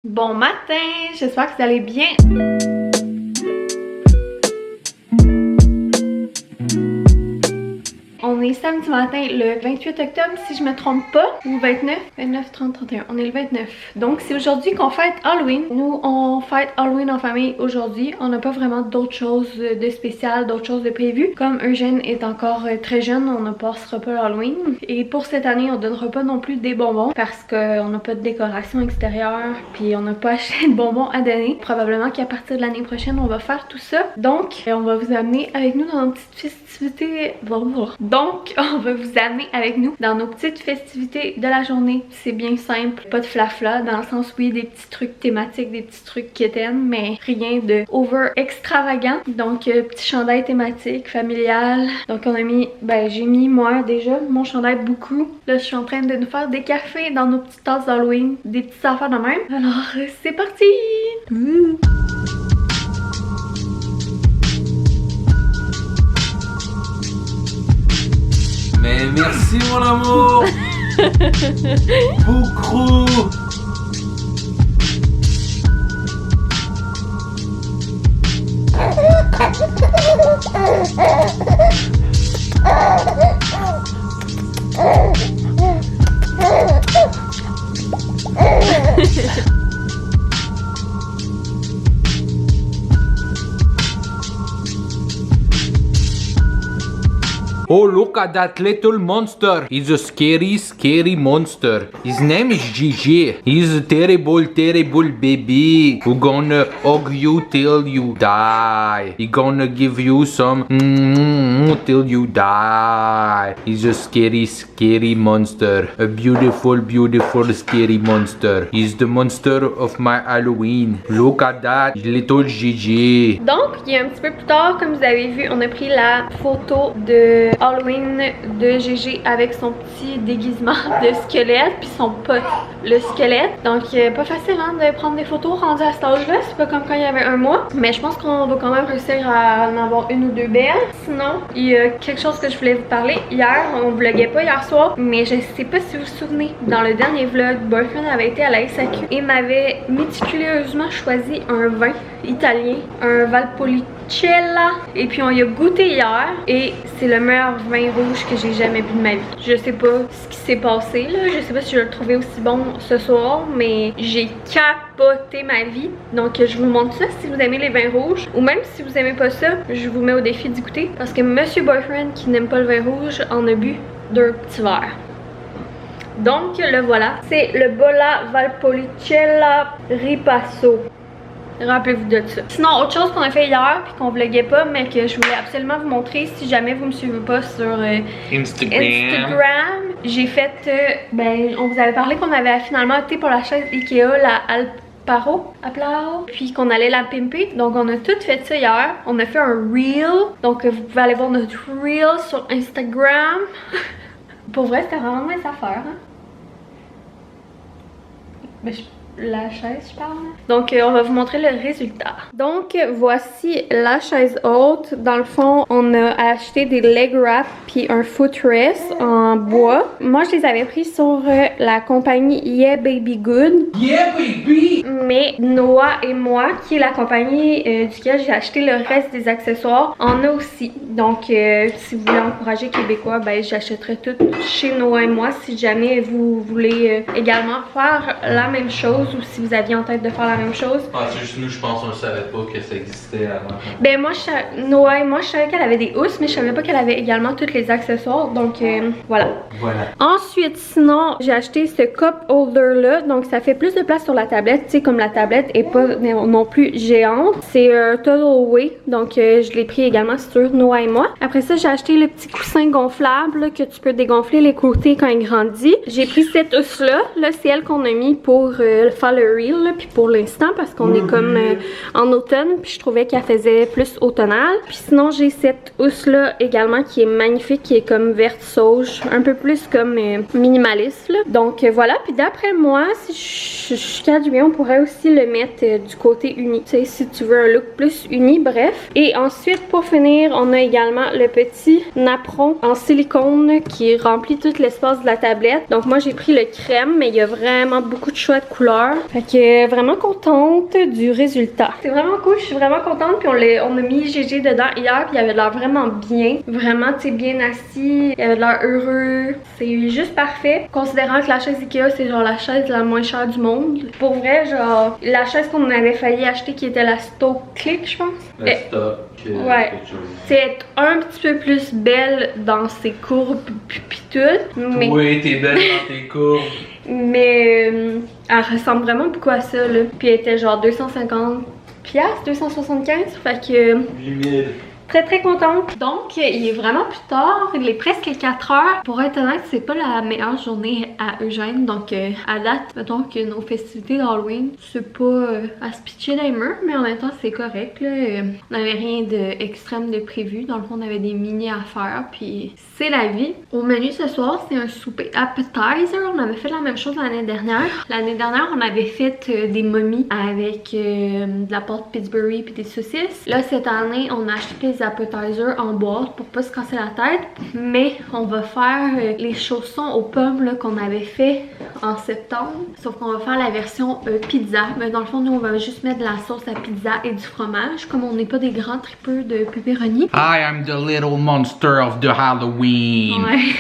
Bon matin, j'espère que vous allez bien. On est samedi matin le 28 octobre si je me trompe pas, ou 29, 30, 31, on est le 29. Donc c'est aujourd'hui qu'on fête Halloween. Nous on fête Halloween en famille aujourd'hui. On n'a pas vraiment d'autres choses de spéciales, d'autres choses de prévues. Comme Eugène est encore très jeune, on ne passera pas l'Halloween. Et pour cette année on donnera pas non plus des bonbons parce qu'on n'a pas de décoration extérieure puis on n'a pas acheté de bonbons à donner. Probablement qu'à partir de l'année prochaine on va faire tout ça. Donc on va vous amener avec nous dans nos petites festivités. Donc, on va vous amener avec nous dans nos petites festivités de la journée. C'est bien simple, pas de flafla, dans le sens où il y a des petits trucs thématiques, des petits trucs quétaines, mais rien de over extravagant. Donc, petit chandail thématique, familial. Donc, on a mis, j'ai mis moi déjà mon chandail beaucoup. Là, je suis en train de nous faire des cafés dans nos petites tasses d'Halloween, des petites affaires de même. Alors, c'est parti! Mais merci mon amour. Beaucoup. Oh, look at that little monster. He's a scary, scary monster. His name is Gigi. He's a terrible, terrible baby who gonna hug you till you die. He gonna give you some till you die. He's a scary, scary monster. A beautiful, beautiful, scary monster. He's the monster of my Halloween. Look at that little Gigi. Donc, il y a un petit peu plus tard, comme vous avez vu, on a pris la photo de Halloween de Gégé avec son petit déguisement de squelette puis son pote, le squelette. Donc pas facile hein, de prendre des photos rendues à cet âge-là, c'est pas comme quand il y avait un mois. Mais je pense qu'on va quand même réussir à en avoir une ou deux belles. Sinon, il y a quelque chose que je voulais vous parler. Hier, on vloguait pas hier soir, mais je sais pas si vous vous souvenez, dans le dernier vlog, Boyfriend avait été à la SAQ et m'avait méticuleusement choisi un vin italien, un Valpolicella, et puis on y a goûté hier et c'est le meilleur vin rouge que j'ai jamais bu de ma vie. Je sais pas ce qui s'est passé là, je sais pas si je vais le trouver aussi bon ce soir, mais j'ai capoté ma vie. Donc je vous montre ça si vous aimez les vins rouges, ou même si vous aimez pas ça, je vous mets au défi d'y goûter parce que Monsieur Boyfriend qui n'aime pas le vin rouge en a bu 2 petits verres. Donc le voilà, c'est le Bolla Valpolicella Ripasso. Rappelez-vous de ça. Sinon, autre chose qu'on a fait hier puis qu'on vloguait pas, mais que je voulais absolument vous montrer si jamais vous me suivez pas sur Instagram. J'ai fait, on vous avait parlé qu'on avait finalement opté pour la chaise Ikea, la Alparo, puis qu'on allait la pimper. Donc on a tout fait ça hier. On a fait un reel. Donc vous pouvez aller voir notre reel sur Instagram. Pour vrai, c'était vraiment mes affaires. Hein? La chaise, je parle. Donc, on va vous montrer le résultat. Donc, voici la chaise haute. Dans le fond, on a acheté des leg wraps puis un footrest en bois. Moi, je les avais pris sur la compagnie Yeah Baby Good. Yeah baby. Mais Noah et moi, qui est la compagnie duquel j'ai acheté le reste des accessoires, en a aussi. Donc, si vous voulez encourager Québécois, j'achèterai tout chez Noah et moi. Si jamais vous voulez également faire la même chose, ou si vous aviez en tête de faire la même chose. Ah, c'est juste nous, je pense qu'on ne savait pas que ça existait avant. Moi, Noah et moi, je savais qu'elle avait des housses, mais je savais pas qu'elle avait également tous les accessoires. Donc, voilà. Ensuite, sinon, j'ai acheté ce cup holder là. Donc, ça fait plus de place sur la tablette. Tu sais, comme la tablette est pas non plus géante. C'est un Total Way. Donc, je l'ai pris également sur Noah et moi. Après ça, j'ai acheté le petit coussin gonflable là, que tu peux dégonfler les côtés quand il grandit. J'ai pris cette housse là. Là, c'est elle qu'on a mis pour faire le reel là, puis pour l'instant parce qu'on est comme en automne, puis je trouvais qu'elle faisait plus automnale. Puis sinon j'ai cette housse là également qui est magnifique, qui est comme verte sauge, un peu plus comme minimaliste là. Donc voilà, puis d'après moi si je calcule bien, on pourrait pourrais aussi le mettre du côté uni, tu sais, si tu veux un look plus uni, bref. Et ensuite, pour finir, on a également le petit napperon en silicone qui remplit tout l'espace de la tablette. Donc moi, j'ai pris le crème, mais il y a vraiment beaucoup de choix de couleurs. Fait que vraiment contente du résultat. C'est vraiment cool, je suis vraiment contente. Puis on a mis GG dedans hier, puis il avait l'air vraiment bien. Vraiment, tu sais, bien assis. Il avait l'air heureux. C'est juste parfait. Considérant que la chaise Ikea, c'est genre la chaise la moins chère du monde. Pour vrai, genre, la chaise qu'on avait failli acheter qui était la Stoke Click, je pense. La Stoke. Ouais. C'est un petit peu plus belle dans ses courbes pis tout. Mais... Oui, t'es belle dans tes courbes. Mais elle ressemble vraiment beaucoup à ça, là. Puis elle était genre 250$, 275$. Fait que... 8000. Très très contente. Donc il est vraiment plus tard, il est presque 4 heures. Pour être honnête, c'est pas la meilleure journée à Eugène. Donc à date, mettons que nos festivités d'Halloween, c'est pas à se pitcher dans les murs, mais en même temps c'est correct là. On n'avait rien d'extrême de prévu. Dans le fond, on avait des mini à faire, puis c'est la vie. Au menu ce soir, c'est un souper appetizer. On avait fait la même chose l'année dernière. L'année dernière, on avait fait des momies avec de la pâte Pillsbury puis des saucisses. Là, cette année, on a acheté des appetizers en boîte pour pas se casser la tête, mais on va faire les chaussons aux pommes qu'on avait fait en septembre, sauf qu'on va faire la version pizza. Mais dans le fond, nous on va juste mettre de la sauce à pizza et du fromage, comme on n'est pas des grands tripeux de pepperoni. I am the little monster of the Halloween. Ouais.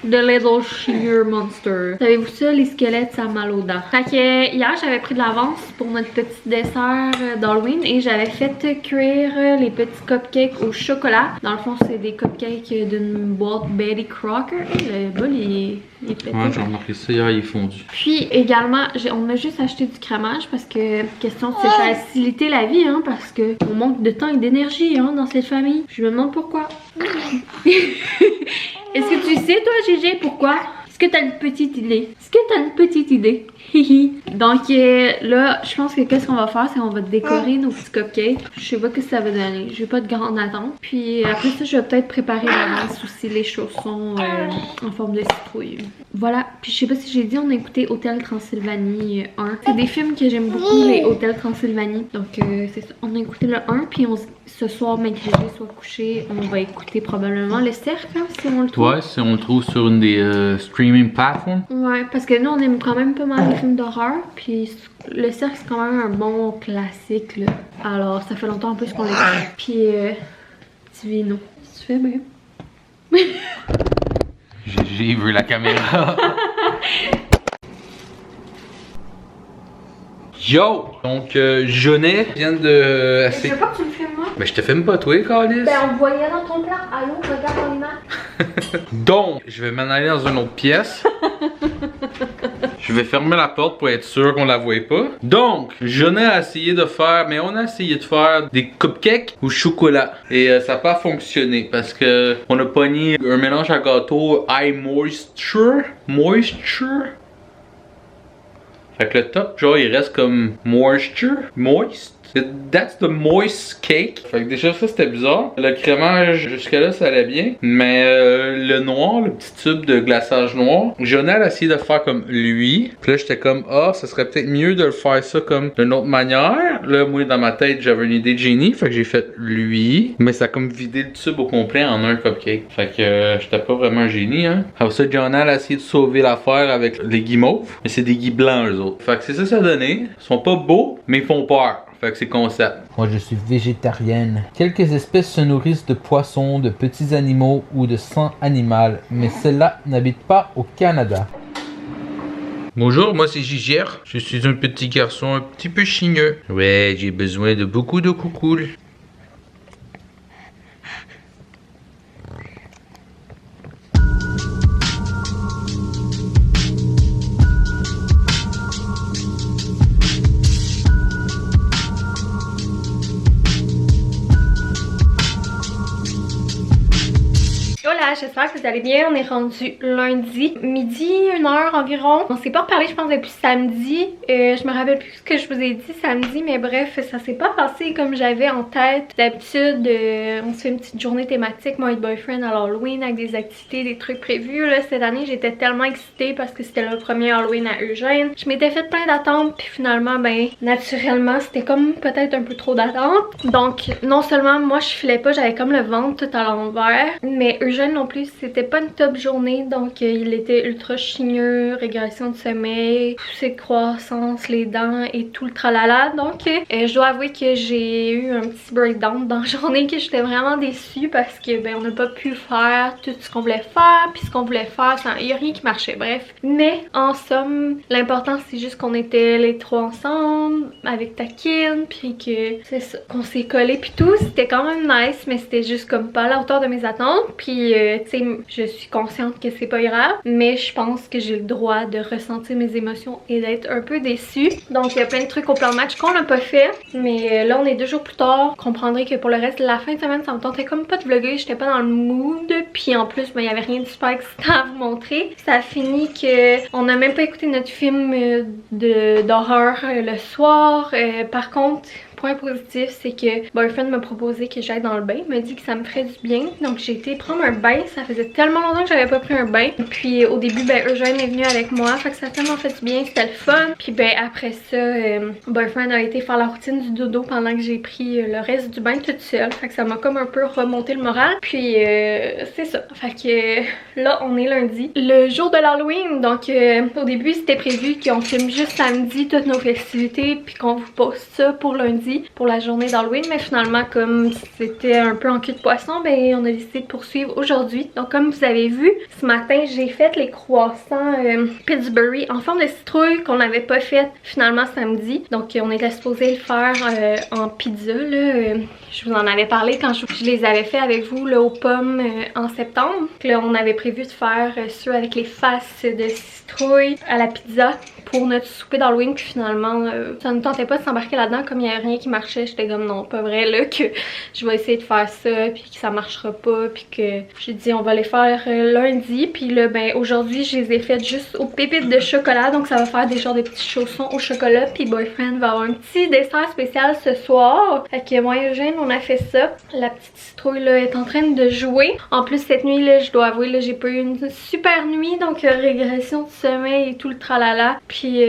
The little sheer monster. Savez-vous ça, les squelettes ça a mal aux dents. Fait que hier j'avais pris de l'avance pour notre petit dessert d'Halloween et j'avais fait cuire les petits cupcakes au chocolat. Dans le fond, c'est des cupcakes d'une boîte Betty Crocker. Le bol, il est pété. Ouais, j'ai remarqué ça hier, il est fondu. Puis également, on a juste acheté du crémage parce que, question de se faciliter la vie, hein, parce que on manque de temps et d'énergie hein, dans cette famille. Je me demande pourquoi. Est-ce que tu sais, toi, Gégé, pourquoi? Est-ce que t'as une petite idée? Est-ce que t'as une petite idée? Donc là, je pense que qu'est-ce qu'on va faire, c'est qu'on va décorer nos petits cupcakes. Je sais pas ce que ça va donner. J'ai pas de grande attente. Puis après ça, je vais peut-être préparer l'avance aussi les chaussons en forme de citrouille. Voilà. Puis je sais pas si j'ai dit, on a écouté Hôtel Transylvanie 1. C'est des films que j'aime beaucoup, les Hôtel Transylvanie. Donc c'est ça. On a écouté le 1, puis ce soir, malgré que je sois couchée, on va écouter probablement le cercle, hein, si on le trouve. Ouais, si on le trouve sur une des streaming platforms. Ouais, parce que nous, on aime quand même pas mal les films d'horreur. Puis le cercle, c'est quand même un bon classique, là. Alors, ça fait longtemps en plus qu'on l'écoute. Puis, petit vino. Tu fais bien. J'ai vu la caméra. Yo! Donc, Jeunet vient de... Je veux pas que tu me filmes, moi. Mais je te filme pas, toi, Carlis. Ben, on voyait dans ton plan. Allô, regarde ton image. Donc, je vais m'en aller dans une autre pièce. Je vais fermer la porte pour être sûr qu'on la voit pas. Donc, Jeunet a essayé de faire, mais on a essayé de faire des cupcakes au chocolat. Et ça n'a pas fonctionné parce que on a pogné un mélange à gâteau high moisture. Fait que le top, genre, il reste comme moist. That's the moist cake. Fait que déjà ça c'était bizarre. Le crémage jusque là ça allait bien. Mais le noir, le petit tube de glaçage noir, Jonal a essayé de le faire comme lui. Puis là j'étais comme ça serait peut-être mieux de le faire ça comme d'une autre manière. Là moi dans ma tête j'avais une idée de génie. Fait que j'ai fait lui. Mais ça a comme vidé le tube au complet en un cupcake. Fait que j'étais pas vraiment un génie hein. Après ça Jonal a essayé de sauver l'affaire avec les guimauves. Mais c'est des guis blancs eux autres. Fait que c'est ça que ça a donné. Ils sont pas beaux mais ils font peur. Fait que c'est concept. Moi je suis végétarienne. Quelques espèces se nourrissent de poissons, de petits animaux ou de sang animal, mais celles-là n'habitent pas au Canada. Bonjour, moi c'est Gigière. Je suis un petit garçon un petit peu chigneux. Ouais, j'ai besoin de beaucoup de coucoule. j'espère que vous allez bien. On est rendu lundi, midi, 1h environ. On s'est pas reparlé, je pense, depuis samedi. Je me rappelle plus ce que je vous ai dit samedi, mais bref, ça s'est pas passé comme j'avais en tête. D'habitude, on se fait une petite journée thématique, moi et boyfriend, à l'Halloween, avec des activités, des trucs prévus. Là, cette année, j'étais tellement excitée parce que c'était le premier Halloween à Eugène. Je m'étais fait plein d'attentes, puis finalement, ben, naturellement, c'était comme peut-être un peu trop d'attentes. Donc, non seulement moi, je filais pas, j'avais comme le ventre tout à l'envers, mais Eugène non plus, c'était pas une top journée, donc il était ultra chigneux, régression de sommeil, poussée de croissance, les dents et tout le tralala. Donc je dois avouer que j'ai eu un petit breakdown dans la journée, que j'étais vraiment déçue parce que ben on n'a pas pu faire tout ce qu'on voulait faire, puis ce qu'on voulait faire, il y a rien qui marchait, bref. Mais en somme, l'important c'est juste qu'on était les trois ensemble avec Takin, puis que c'est ça, qu'on s'est collés puis tout, c'était quand même nice, mais c'était juste comme pas à la hauteur de mes attentes. Puis tu sais, je suis consciente que c'est pas grave, mais je pense que j'ai le droit de ressentir mes émotions et d'être un peu déçue. Donc il y a plein de trucs au plan de match qu'on n'a pas fait, mais là on est 2 jours plus tard. Vous comprendrez que pour le reste de la fin de semaine, ça me tentait comme pas de vlogger, j'étais pas dans le mood, puis en plus ben il y avait rien de super excitant à vous montrer. Ça a fini que on n'a même pas écouté notre film d'horreur le soir. Par contre, point positif, c'est que boyfriend m'a proposé que j'aille dans le bain. Il m'a dit que ça me ferait du bien. Donc j'ai été prendre un bain. Ça faisait tellement longtemps que j'avais pas pris un bain. Puis au début, ben Eugène est venu avec moi. Fait que ça a tellement fait du bien. C'était le fun. Puis ben après ça, boyfriend a été faire la routine du dodo pendant que j'ai pris le reste du bain toute seule. Fait que ça m'a comme un peu remonté le moral. Puis c'est ça. Fait que là, on est lundi. Le jour de l'Halloween. Donc au début, c'était prévu qu'on filme juste samedi toutes nos festivités. Puis qu'on vous poste ça pour lundi, pour la journée d'Halloween, mais finalement comme c'était un peu en cul de poisson, ben on a décidé de poursuivre aujourd'hui. Donc comme vous avez vu, ce matin j'ai fait les croissants Pillsbury en forme de citrouille qu'on n'avait pas fait finalement samedi. Donc on était supposé le faire en pizza là. Je vous en avais parlé quand je les avais fait avec vous là, aux pommes en septembre. Donc, là on avait prévu de faire ceux avec les faces de citrouille à la pizza pour notre souper d'Halloween, puis finalement ça ne tentait pas de s'embarquer là-dedans comme il n'y avait rien qui marchait. J'étais comme non, pas vrai là, que je vais essayer de faire ça puis que ça marchera pas, puis que j'ai dit on va les faire lundi. Puis là ben aujourd'hui je les ai faites juste aux pépites de chocolat, donc ça va faire des genres de petits chaussons au chocolat. Puis boyfriend va avoir un petit dessert spécial ce soir. Fait que moi et Eugène on a fait ça. La petite citrouille là est en train de jouer. En plus cette nuit là, je dois avouer là, j'ai pas eu une super nuit, donc régression de sommeil et tout le tralala. Puis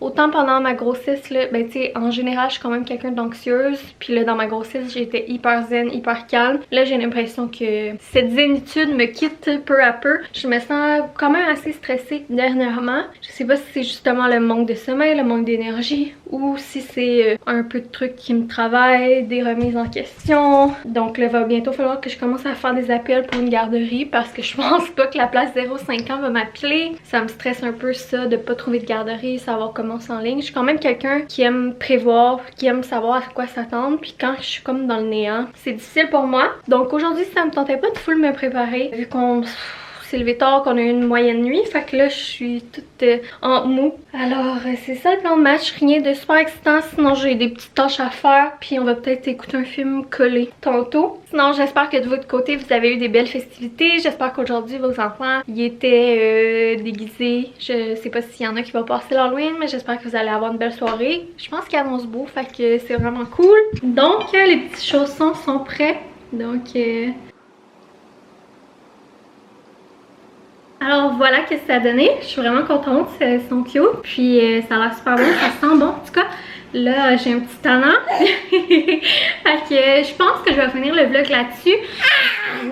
autant pendant ma grossesse là, ben tu sais en général je suis quand même quelqu'un d'anxieuse, puis là dans ma grossesse j'étais hyper zen, hyper calme. Là j'ai l'impression que cette zénitude me quitte peu à peu. Je me sens quand même assez stressée dernièrement. Je sais pas si c'est justement le manque de sommeil, le manque d'énergie, ou si c'est un peu de trucs qui me travaillent, des remises en question. Donc là va bientôt falloir que je commence à faire des appels pour une garderie, parce que je pense pas que la place 0,5 ans va m'appeler. Ça me stresse un peu ça de pas trouver de garderie, savoir comment s'enligne. Je suis quand même quelqu'un qui aime prévoir, qui aime savoir à quoi s'attendre, puis quand je suis comme dans le néant, c'est difficile pour moi. Donc aujourd'hui ça me tentait pas de full me préparer, vu qu'on s'est levé tard, qu'on a eu une moyenne nuit, fait que là je suis toute en mou. Alors c'est ça le plan de match, rien de super excitant, sinon j'ai des petites tâches à faire, puis on va peut-être écouter un film collé tantôt. Sinon j'espère que de votre côté vous avez eu des belles festivités, j'espère qu'aujourd'hui vos enfants y étaient déguisés. Je sais pas s'il y en a qui vont passer l'Halloween, mais j'espère que vous allez avoir une belle soirée. Je pense qu'il annonce beau, fait que c'est vraiment cool. Donc les petits chaussons sont prêts, donc alors voilà que ça a donné, je suis vraiment contente, elles sont cute, puis ça a l'air super bon, ça sent bon en tout cas. Là j'ai un petit talent, fait que je pense que je vais finir le vlog là-dessus.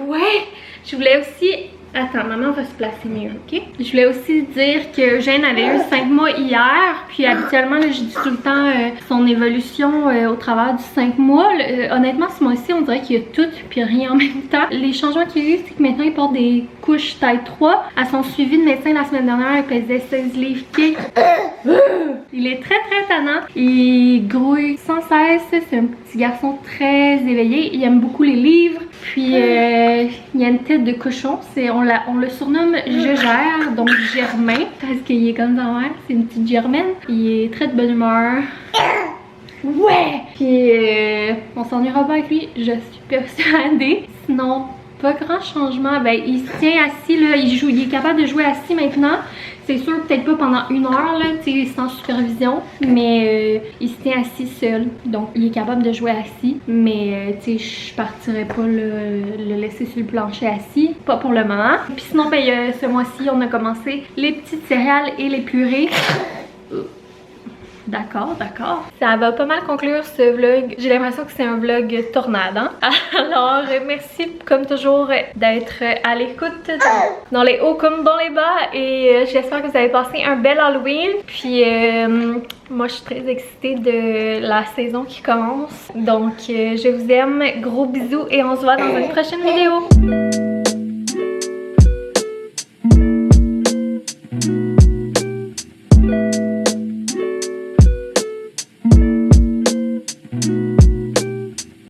Ouais, je voulais aussi... Attends, maman va se placer mieux, ok? Je voulais aussi dire que Eugène avait eu 5 mois hier, puis habituellement, là, je dis tout le temps son évolution au travers du 5 mois. Honnêtement, ce mois-ci, on dirait qu'il y a tout puis rien en même temps. Les changements qu'il y a eu, c'est que maintenant, il porte des couches taille 3. À son suivi de médecin la semaine dernière, il pesait 16 livres. Il est très tannant. Il grouille sans cesse. C'est un petit garçon très éveillé. Il aime beaucoup les livres. Puis, il y a une tête de cochon. On le surnomme Gégère, donc Germain, parce qu'il est comme ça, ouais, c'est une petite germaine. Il est très de bonne humeur. Ouais! Puis on s'ennuiera pas avec lui, je suis persuadée. Sinon, Pas grand changement. Ben, il se tient assis, là. Il est capable de jouer assis maintenant. C'est sûr, peut-être pas pendant 1 heure, là, tu sais, sans supervision, mais il se tient assis seul. Donc, il est capable de jouer assis, mais tu sais, je partirais pas le laisser sur le plancher assis. Pas pour le moment. Puis sinon, ben, ce mois-ci, on a commencé les petites céréales et les purées. D'accord, d'accord. Ça va pas mal conclure ce vlog. J'ai l'impression que c'est un vlog tornade, hein? Alors, merci comme toujours d'être à l'écoute dans les hauts comme dans les bas. Et j'espère que vous avez passé un bel Halloween. Puis, moi, je suis très excitée de la saison qui commence. Donc, je vous aime. Gros bisous et on se voit dans une prochaine vidéo.